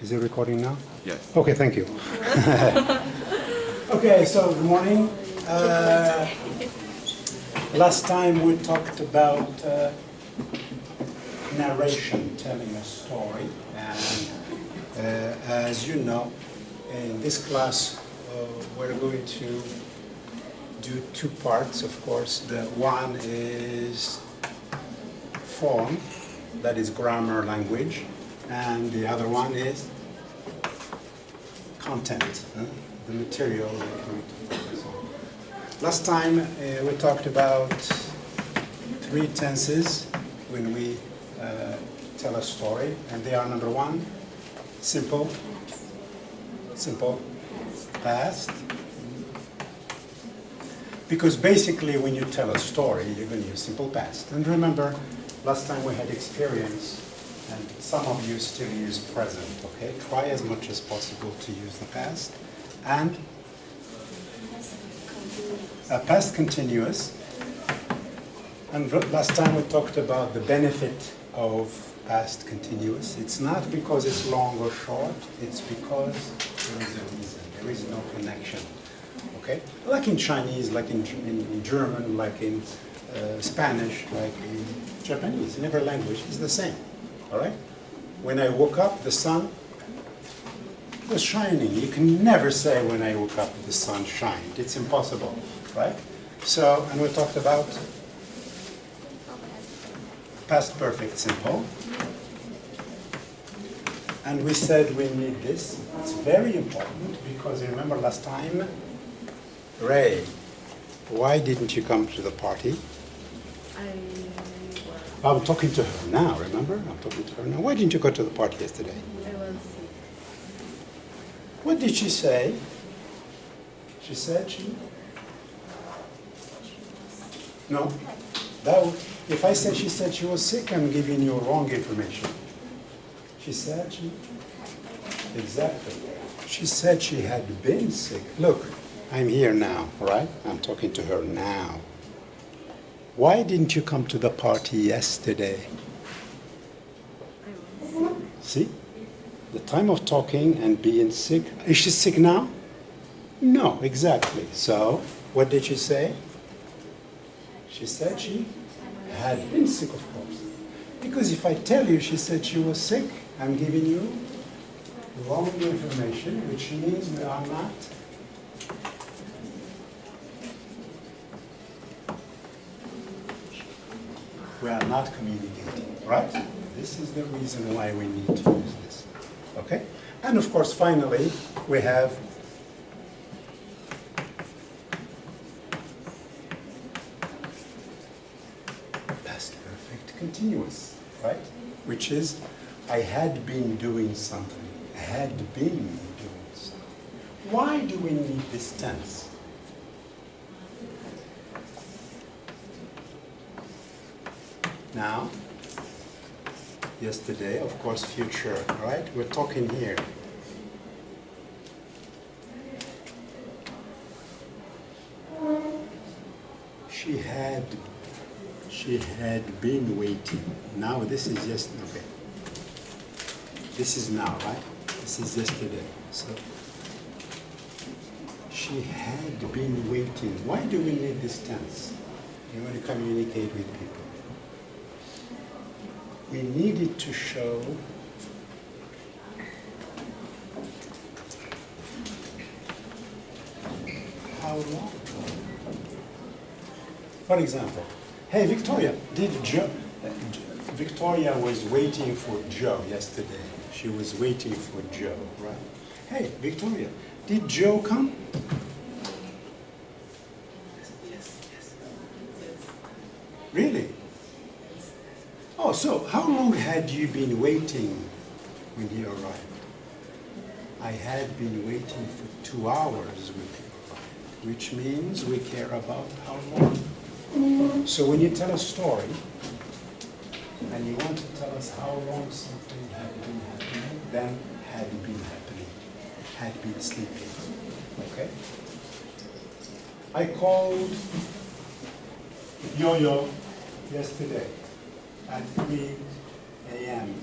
Is it recording now? Yes. Okay, thank you. Okay, so good morning. Last time we talked about narration, telling a story. And as you know, in this class, we're going to do two parts, of course. The one is form, that is grammar, language, and the other one is content, the material we're going to focus on. Last time we talked about three tenses when we tell a story, and they are: number one, simple, past. Because basically when you tell a story, you're going to use simple past. And remember, last time we had experience, and some of you still use present, okay? Try as much as possible to use the past. And past continuous. And last time we talked about the benefit of past continuous. It's not because it's long or short, it's because there is a reason. There is no connection. Okay? Like in Chinese, like in German, like in Spanish, like in Japanese. In every language, it's the same. All right? When I woke up, the sun was shining. You can never say when I woke up, the sun shined. It's impossible, right? So, and we talked about past perfect simple. And we said we need this. It's very important because remember last time, Ray, why didn't you come to the party? I'm talking to her now, remember? I'm talking to her now. Why didn't you go to the party yesterday? I was sick. What did she say? She said she... No. If I said she said she was sick, I'm giving you wrong information. She said she... Exactly. She said she had been sick. Look, I'm here now, right? I'm talking to her now. Why didn't you come to the party yesterday? I was sick. See? The time of talking and being sick. Is she sick now? No, exactly. So, what did she say? She said she had been sick, of course. Because if I tell you she said she was sick, I'm giving you wrong information, which means we are not communicating, right? This is the reason why we need to use this, okay? And of course, finally, we have past perfect continuous, right? Which is, I had been doing something, had been doing something. Why do we need this tense? Now, yesterday, of course, future, right? We're talking here. She had been waiting. Now this is just, okay. This is now, right? This is yesterday. So, she had been waiting. Why do we need this tense? You want to communicate with people. We needed to show how long. For example, hey Victoria, Victoria was waiting for Joe yesterday. She was waiting for Joe, right? Hey Victoria, did Joe come? Yes. Really? Oh, so how long had you been waiting when he arrived? I had been waiting for 2 hours when he arrived, which means we care about how long. So when you tell a story, and you want to tell us how long something had been happening, then had been happening, had been sleeping, okay? I called Yo-Yo yesterday at 3 a.m.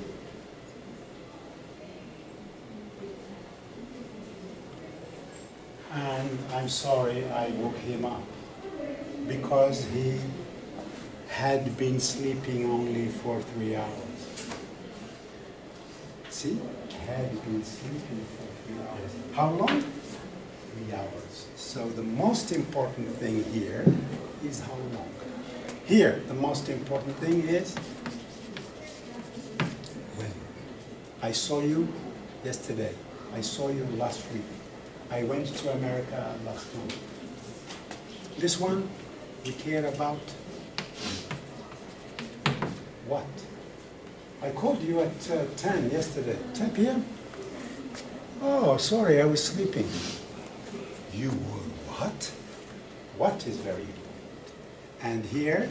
and I'm sorry I woke him up because he had been sleeping only for 3 hours. See? Had been sleeping for 3 hours. How long? 3 hours. So the most important thing here is how long. Here, the most important thing is when. I saw you yesterday. I saw you last week. I went to America last month. This one, we care about what? I called you at 10 yesterday. 10 p.m.? Oh, sorry, I was sleeping. You were what? What is very important. And here,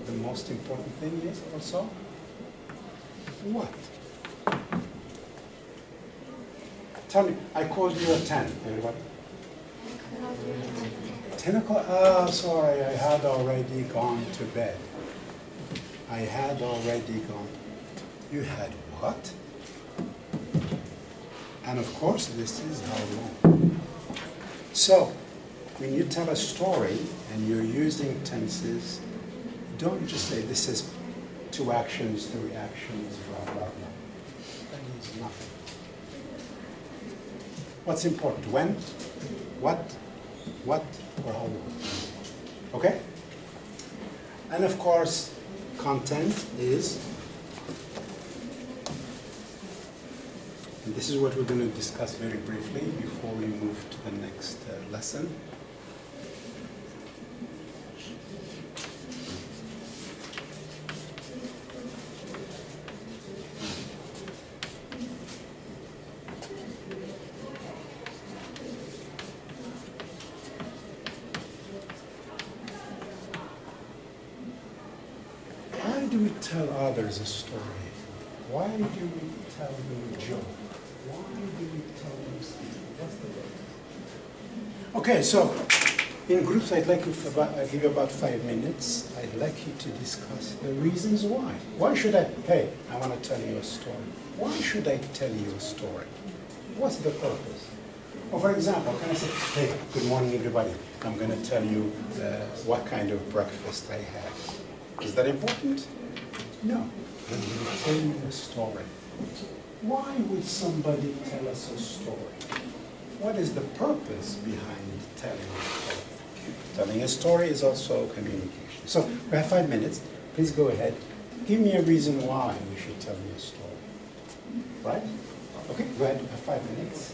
the most important thing is also what? Tell me, I called you at 10, everybody. 10 o'clock? Oh, sorry, I had already gone to bed. I had already gone. You had what? And of course, this is how long. So, when you tell a story and you're using tenses, don't just say this is 2 actions, 3 actions, blah, blah, blah. That means nothing. What's important? When, what, or how long? Okay? And of course, content is, and this is what we're going to discuss very briefly before we move to the next lesson. Why do we tell others a story? Why do we tell them a joke? Why do we tell them something? What's the reason? Okay, so in groups I'd like to give you about 5 minutes. I'd like you to discuss the reasons why. Why should I, hey, I want to tell you a story. Why should I tell you a story? What's the purpose? Well, for example, can I say, hey, good morning everybody. I'm going to tell you what kind of breakfast I had. Is that important? No. When we tell you a story, why would somebody tell us a story? What is the purpose behind telling a story? Telling a story is also communication. So we have 5 minutes. Please go ahead. Give me a reason why we should tell you a story. Right? Okay, go ahead. We have 5 minutes.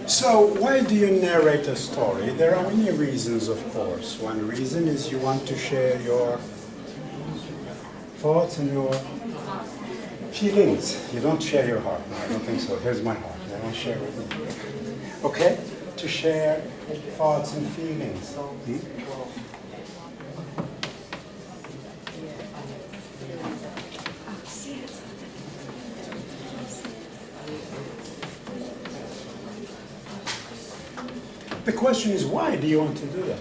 So why do you narrate a story? There are many reasons, of course. One reason is you want to share your thoughts and your feelings. You don't share your heart. No, I don't think so. Here's my heart. I don't share with me. Okay? To share thoughts and feelings. The question is, why do you want to do that?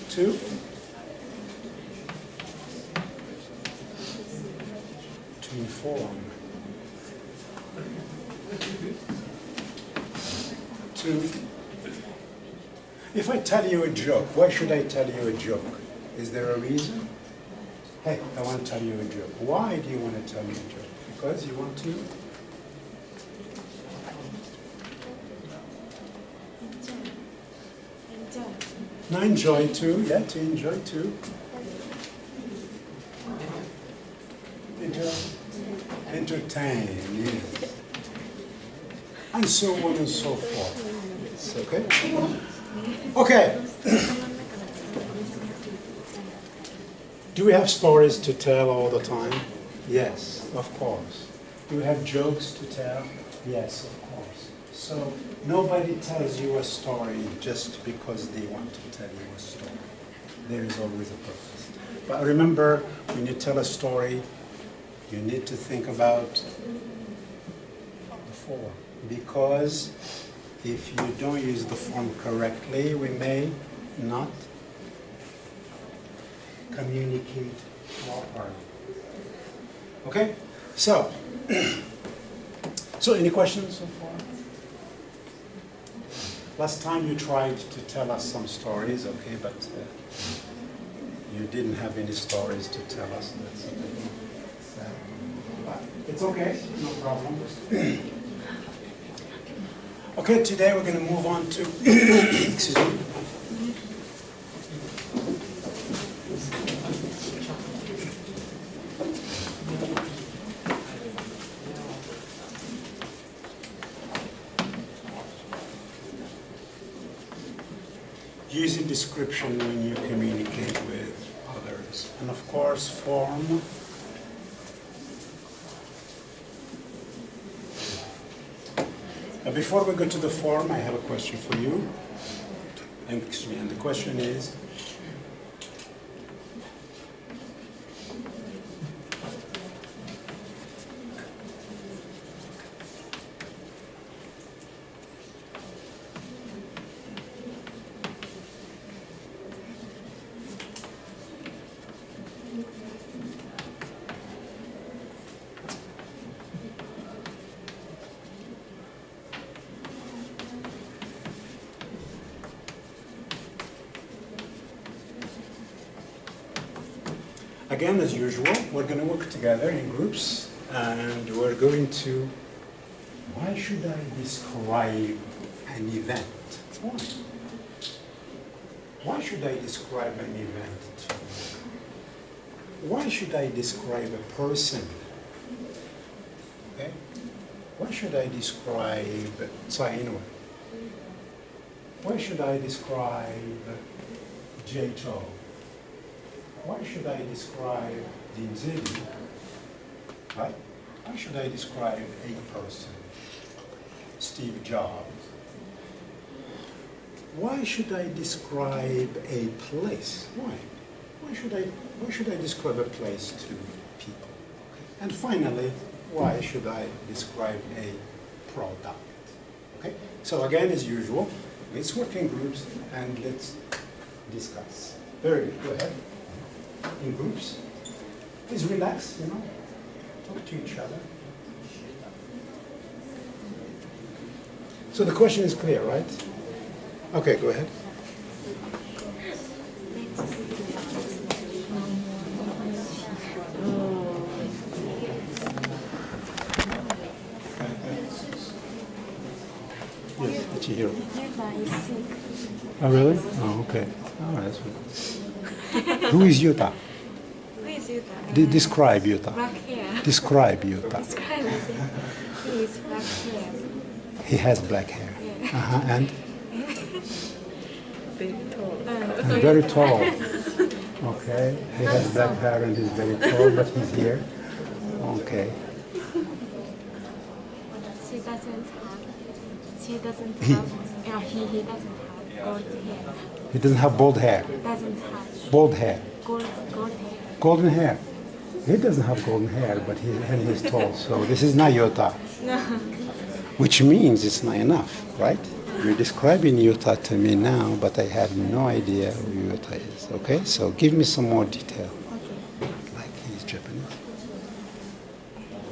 To inform. If I tell you a joke, why should I tell you a joke? Is there a reason? Hey, I want to tell you a joke. Why do you want to tell me a joke? Because you want to enjoy too, yeah, to enjoy too. Entertain, yes. And so on and so forth. Yes, okay? Okay. Do we have stories to tell all the time? Yes, of course. Do we have jokes to tell? Yes, of course. So nobody tells you a story just because they want to tell you a story. There is always a purpose. But remember, when you tell a story, you need to think about the form. Because if you don't use the form correctly, we may not communicate properly. Okay? So any questions so far? Last time you tried to tell us some stories, okay, but you didn't have any stories to tell us. That's it's okay, no problem. Okay, today we're going to move on to, excuse me. Using description when you communicate with others. And of course, form. Before we go to the form, I have a question for you. And the question is, again, as usual, we're going to work together in groups, and we're going to, why should I describe an event? Why? Why should I describe an event? Why should I describe a person? Okay? Why should I describe, anyway, why should I describe J-Cho? Why should I describe Dinzili? Right? Why should I describe a person? Steve Jobs. Why should I describe a place? Why? Why should I describe a place to people? And finally, why should I describe a product? Okay? So again, as usual, let's work in groups and let's discuss. Very good. Go ahead. In groups. Please relax, talk to each other. So the question is clear, right? Okay, go ahead. Yes, Chihiro. Oh, really? Oh, okay. Oh, that's good. Who is Yuta? Who is Describe Utah. Black hair. Describe Utah. Describe it. He is black hair. He has black hair. Yeah. And Very tall. very tall. Okay. He has black hair and he's very tall, but he's here. Okay. She doesn't have. She doesn't He- have. Yeah, he doesn't have gold hair. He doesn't have bald hair. Doesn't have Bald hair. gold hair. Golden hair. He doesn't have golden hair, but he's tall. So this is not Utah. No. Which means it's not enough, right? You're describing Utah to me now, but I have no idea who Utah is. Okay, so give me some more detail. Okay. Like he's Japanese.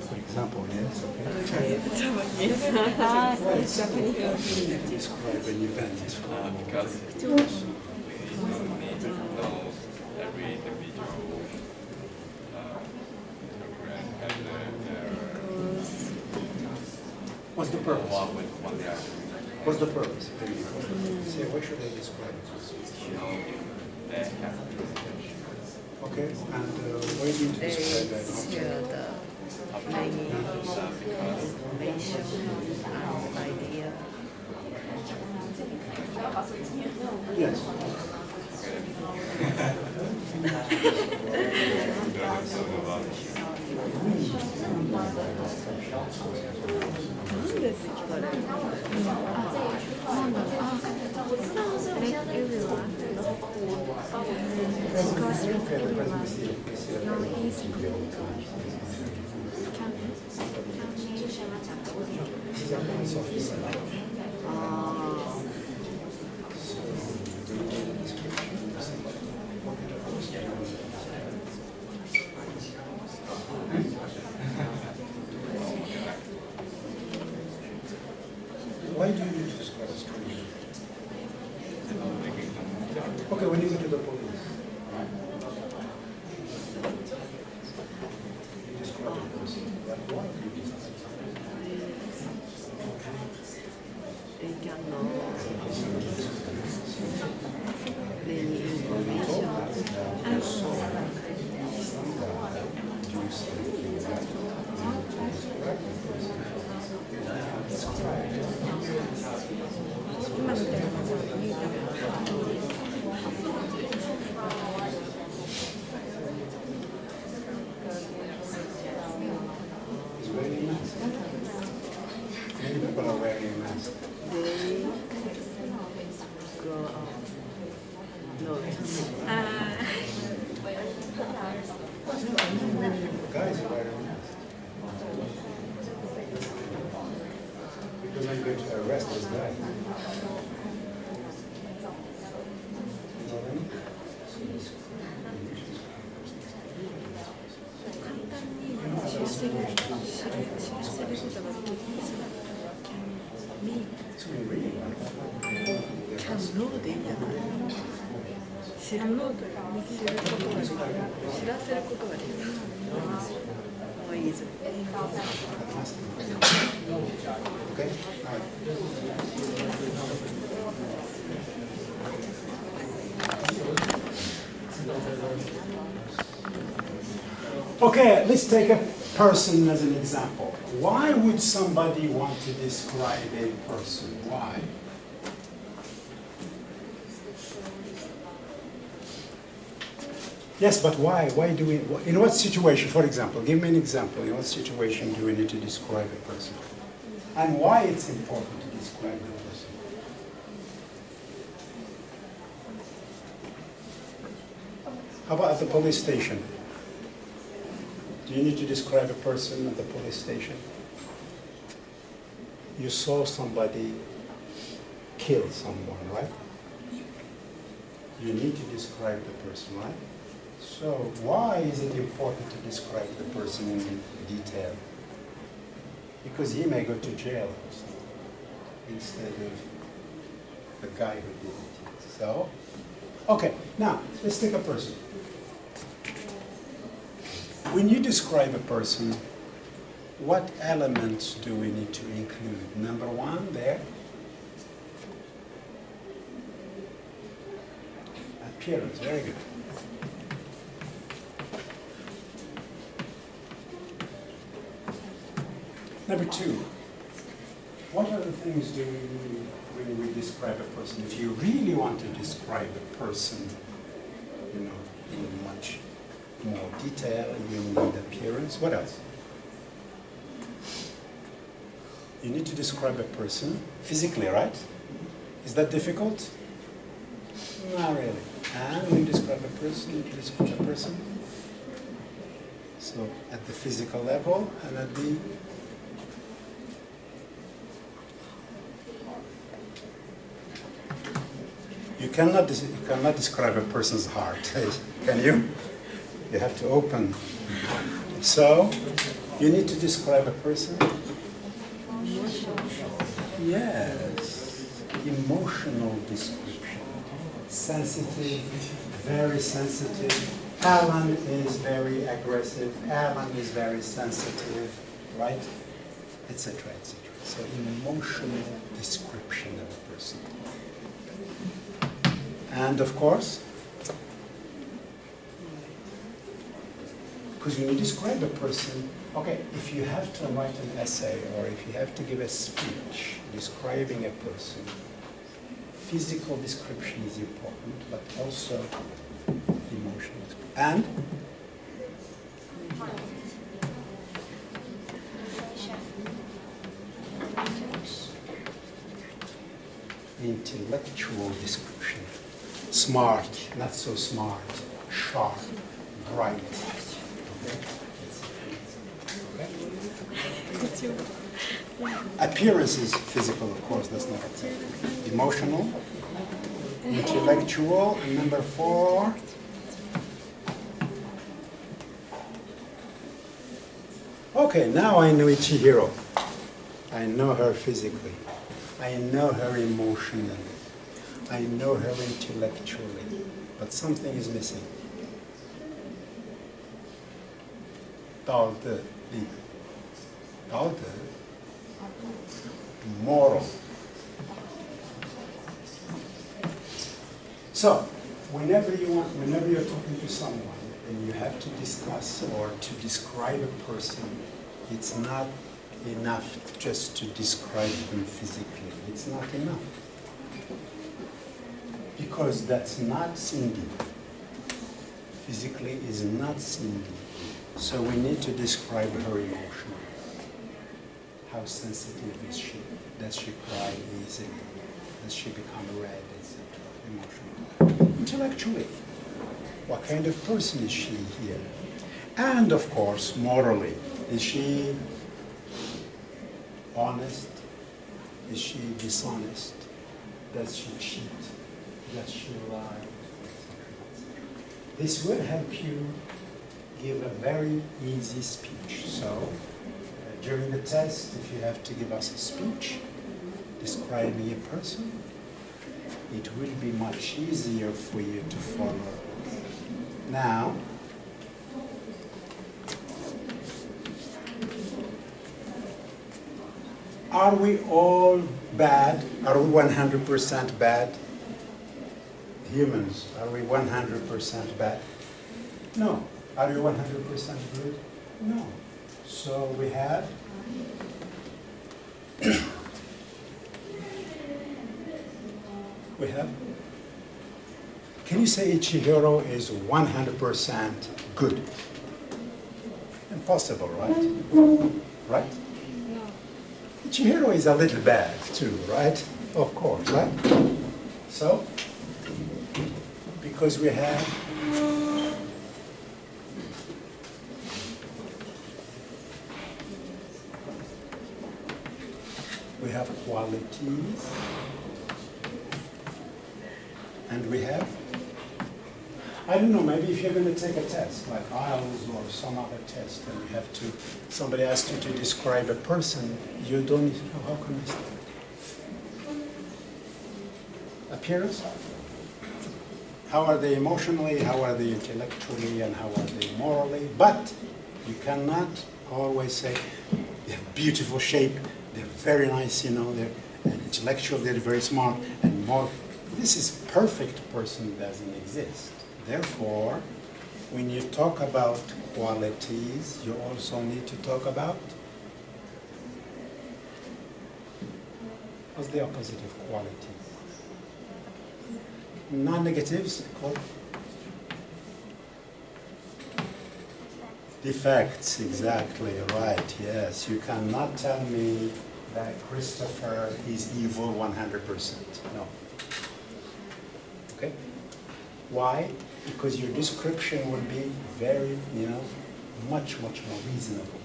For example, yes, okay. It's Japanese. Describe an event. Because every individual program has What's the purpose? one with one reaction. What's the purpose? Say, what should I describe? They have Okay, and why do you They describe that? share the many information and idea. Yes. Like everyone. Because like everyone. No, he's Why do you describe a stranger? Okay, when you go to the police, you describe a person. Why do you describe? They can know many information. He's wearing a mask. Many people are wearing a mask. They grow up. No, Guys are wearing a mask. Because I'm going to arrest this guy. You know what I mean? So you really like that? can know でいいんじゃない知ること知ることができる知らせることができるもういいぞ Okay? All right. Okay, let's take a person as an example. Why would somebody want to describe a person? Why? Yes, but why? Why do we, in what situation, for example, give me an example. In what situation do we need to describe a person? And why it's important to describe a person? How about at the police station? Do you need to describe a person at the police station? You saw somebody kill someone, right? You need to describe the person, right? So why is it important to describe the person in detail? Because he may go to jail or something, instead of the guy who did it. So, okay, now let's take a person. When you describe a person, what elements do we need to include? Number one, there. Appearance, very good. Number two, what other things do we need when we describe a person? If you really want to describe a person, you know, in much more detail, you need appearance. What else? You need to describe a person physically, right? Is that difficult? Not really. And when you describe a person, you describe a person. So at the physical level and at the you cannot describe a person's heart, can you? You have to open. So you need to describe a person. Yes, emotional description. Sensitive, very sensitive. Alan is very aggressive. Alan is very sensitive, right? Etc., etc. So emotional description of a person. And of course, because when you describe a person, okay, if you have to write an essay or if you have to give a speech describing a person, physical description is important, but also emotional description. And intellectual description. Smart, not so smart, sharp, bright. Okay? Appearance is physical, of course, that's not acceptable. Emotional, intellectual, and number 4. Okay, now I know Ichihiro. I know her physically. I know her emotionally. I know her intellectually. But something is missing. Dalde, moral. So, whenever you're talking to someone and you have to discuss or to describe a person, it's not enough just to describe them physically. It's not enough. Because that's not Cindy. Physically is not Cindy. So we need to describe her emotion. How sensitive is she? Does she cry easily? Does she become red, etc.? Emotional. Intellectually, what kind of person is she here? And of course, morally, is she honest? Is she dishonest? Does she cheat? Does she lie? This will help you give a very easy speech. So, during the test, if you have to give us a speech describing a person, it will be much easier for you to follow. Now, are we all bad? Are we 100% bad? Humans, are we 100% bad? No. Are we 100% good? No. So we have can you say Ichihiro is 100% good? Impossible, right? Right? No. Ichihiro is a little bad too, right? Of course, right? So, because we have qualities, and we have, I don't know, maybe if you're going to take a test, like IELTS or some other test, and you have to, somebody asks you to describe a person, you don't, how can I say? Appearance? How are they emotionally, how are they intellectually, and how are they morally? But you cannot always say, they have beautiful shape, they're very nice, you know, they're intellectual, they're very smart, and more. This is perfect person doesn't exist. Therefore, when you talk about qualities, you also need to talk about What's the opposite of quality? Non-negatives called defects. Exactly right. Yes, you cannot tell me that Christopher is evil 100%. No. Okay. Why? Because your description would be very, much more reasonable.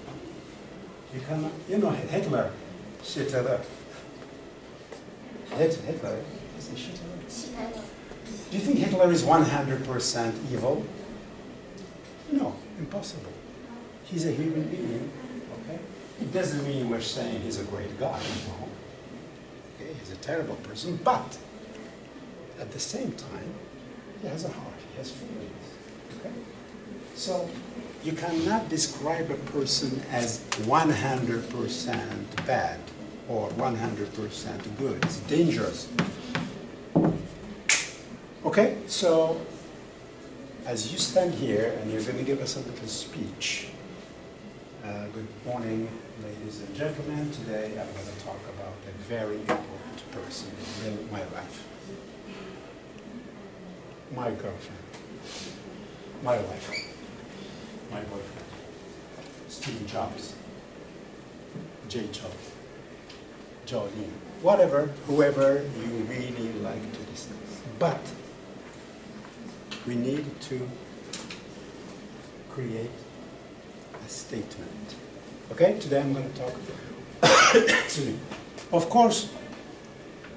You cannot, Hitler, Hitler. Hitler, is he Hitler? Do you think Hitler is 100% evil? No, impossible. He's a human being, okay? It doesn't mean we're saying he's a great guy, no. Okay, he's a terrible person, but at the same time, he has a heart, he has feelings, okay? So you cannot describe a person as 100% bad or 100% good. It's dangerous. Okay, so as you stand here and you're going to give us a little speech. Good morning, ladies and gentlemen. Today I'm going to talk about a very important person in my life. My girlfriend, my wife, my boyfriend, Steve Jobs, J. Joe, Jolene, whatever, whoever you really like to discuss. But we need to create a statement. Okay, today I'm going to talk excuse me. Of course,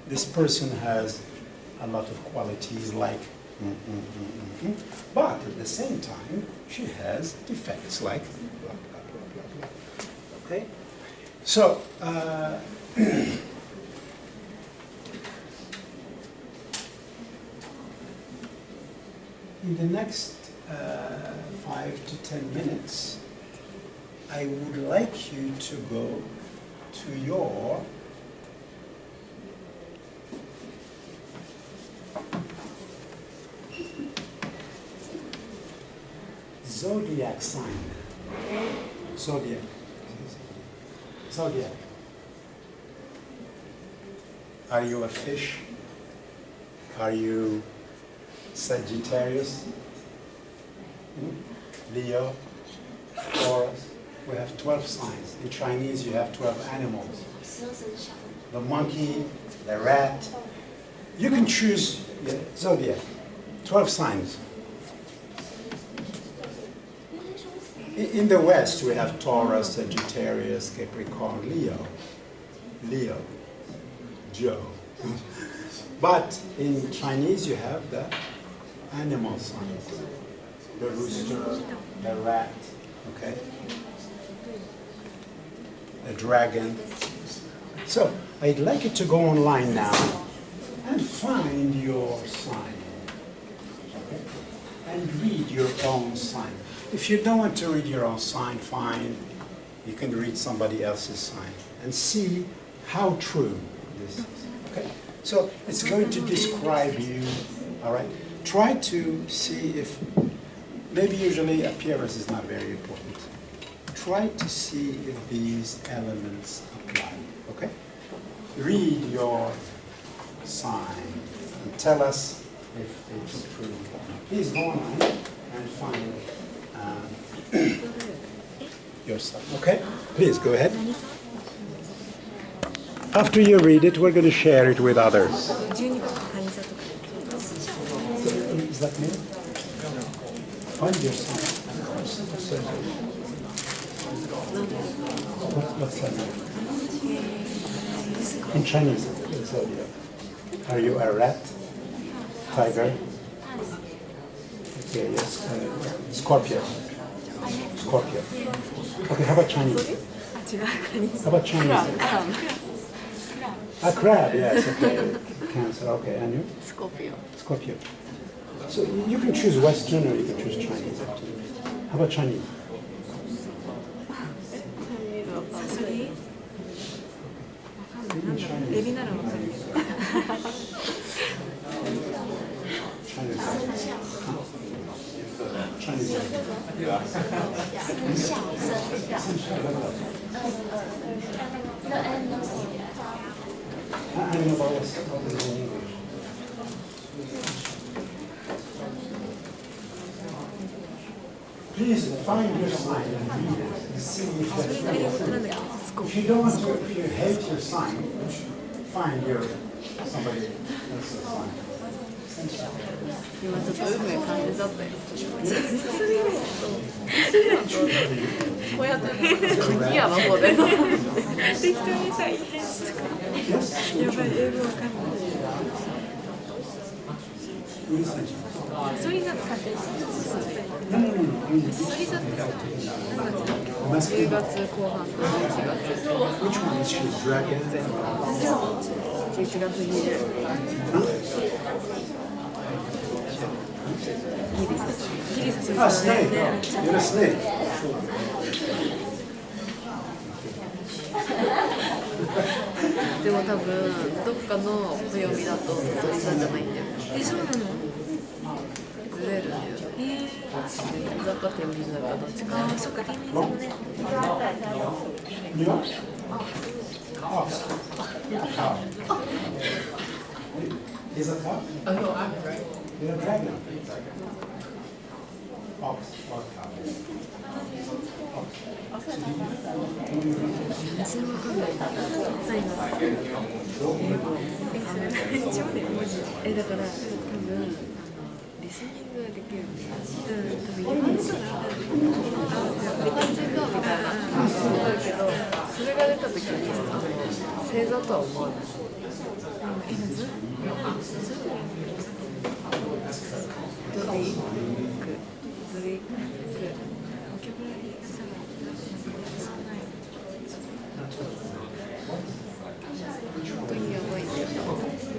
this person has a lot of qualities like but at the same time, she has defects like blah, blah, blah, blah, blah. Okay? So, in the next 5 to 10 minutes, I would like you to go to your zodiac sign. Zodiac. Zodiac. Are you a fish? Are you Sagittarius? Leo? Taurus? We have 12 signs. In Chinese, you have 12 animals. The monkey, the rat. You can choose the zodiac. 12 signs. In the West, we have Taurus, Sagittarius, Capricorn, Leo, Joe. But in Chinese, you have the animal signs. The rooster, the rat, okay? The dragon. So, I'd like you to go online now and find your sign. Okay? And read your own sign. If you don't want to read your own sign, fine. You can read somebody else's sign and see how true this is. Okay? So it's going to describe you, all right? Try to see if, maybe usually appearance is not very important. Try to see if these elements apply, okay? Read your sign and tell us if it's true. Please go online and find your sign, okay? Please go ahead. After you read it, we're going to share it with others. Is that me? Find your sign. What's that? In Chinese, it's zodiac. Are you a rat? Tiger? Okay, yes. Scorpio. Scorpio. Okay, how about Chinese? How about Chinese? A crab, yes, okay. Cancer, okay. And you? Scorpio. Scorpio. So you can choose Western or you can choose Chinese. Up to you. How about Chinese? Chinese. don't know what is in English. Please find your sign and read it and see if that's real. If you don't want to, if you hate your sign, find your somebody else's sign. 今ちょっと運命感じちゃったよ。こうやってギアの方で。適当にさ、インテンスとか。やばい、英語わかんない。サソリ座とかって。サソリ座ってさ、何月10月後半と11月。Which one is she? Dragon? 11月20。ギリサソリ Ah, 座 snake. ね。 You're a snake. でも多分どっかの暦だとサソリ座じゃないんだよ。そうなの？ずれるんだよ。天座か天秤座かどっちか。あ、そっか、天秤座もね。 Yeah? Ox. Cow. Is a cow? Oh, no, I'm right. You're a dragon. Ox or cow. Ox. 全然わかんない。ないの。一応ね、文字。だから多分リスニングができるんだよ。多分今のところリカチェンドみたいなのあるけど、それが出た時に星座とは思わない。ドリーク、ドリーク。ボキャブラリーさがない。本当にやばいんだよ。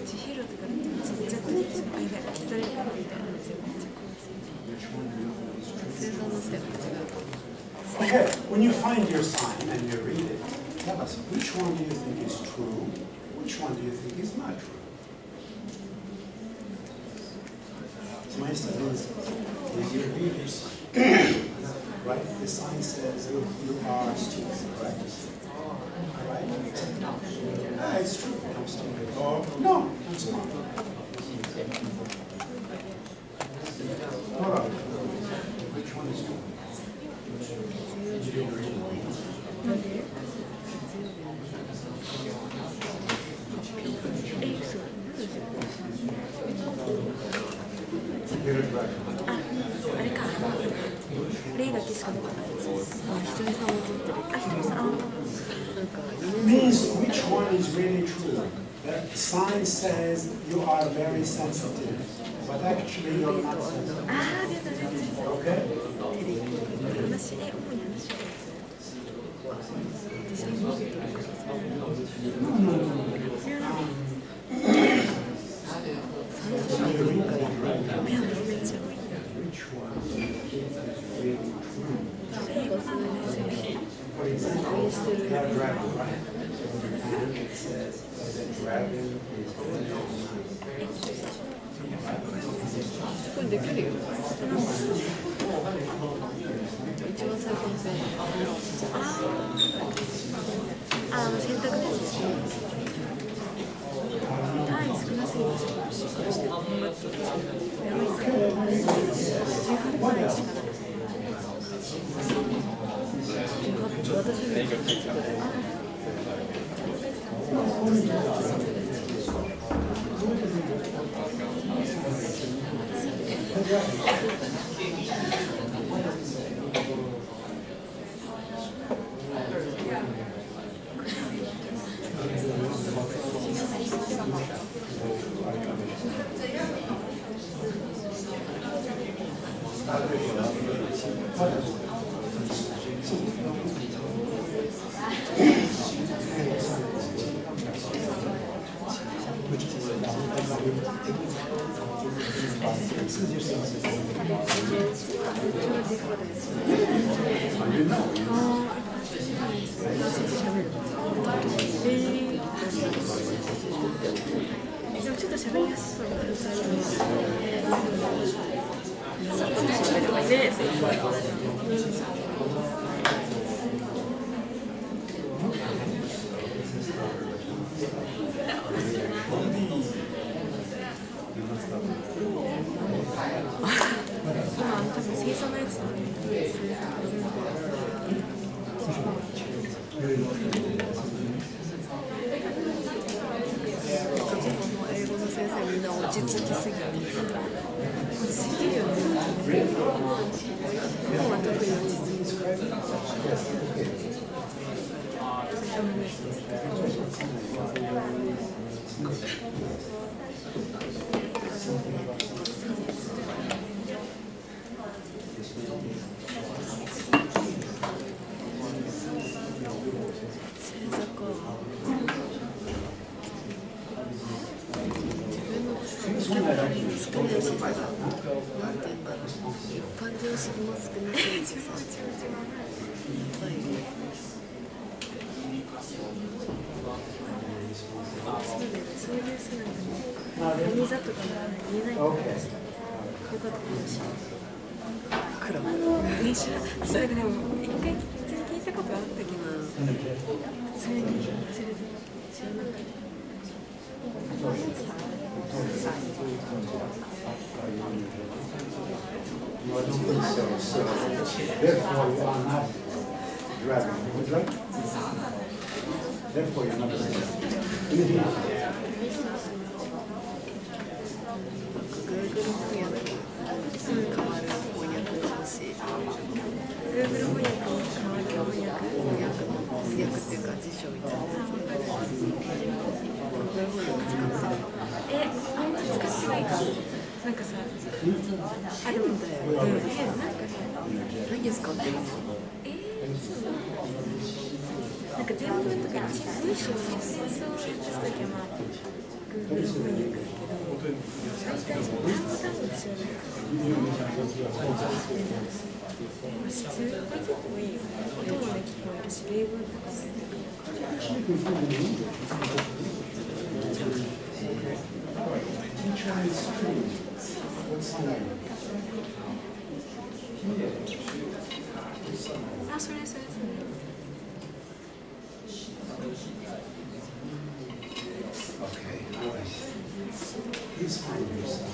千尋とかめっちゃ出てきそう。あ、やばい、誰かみたいな。めっちゃ怖い。星座のステップ違う。 Okay, when you find your sign and you read it, tell us which one do you think is true, which one do you think is not true? So my instance is you read your sign, right? The sign says you are stupid, right? Right? Ah, it's true, I'm stupid. Or no, I'm smart. All right. Which one is true? あれか。レイだけしか出てない。ひとみさんも撮ってる。あ、ひとみさん。なんか Means which one is really true? The sign says you are very sensitive, but actually you're not sensitive. ああ、出た出た。 Okay? 話、主に話を。私はもう。For example, you have dragon, right? And it says the dragon is very nice. これできるよ。一番最初のペン。あの選択のやつですね。単位少なすぎます。やばいか。18単位しかない。私に作ってくれる。でもちょっと喋りやすそうな感じありますね。それでも一回普通に聞いたことあったけど、それに忘れず知らなかった。Therefore, you are not driving. Would you like? Therefore, you're not driving. Google 翻訳の翻訳っていうか辞書みたいなやつで Google 翻訳使ってる。使ってないか。なんかさ、あでもなんか何使ってるの？なんか全文とか文章の発想をしたときはまあ Google 翻訳だけど、大体単語知らないから。普通に結構いいよ。音もね聞こえるし、例文とかも出てくるから。あ、それ。Okay, all right. Please find yourself.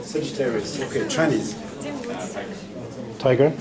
Sagittarius. Okay, Chinese. Tiger.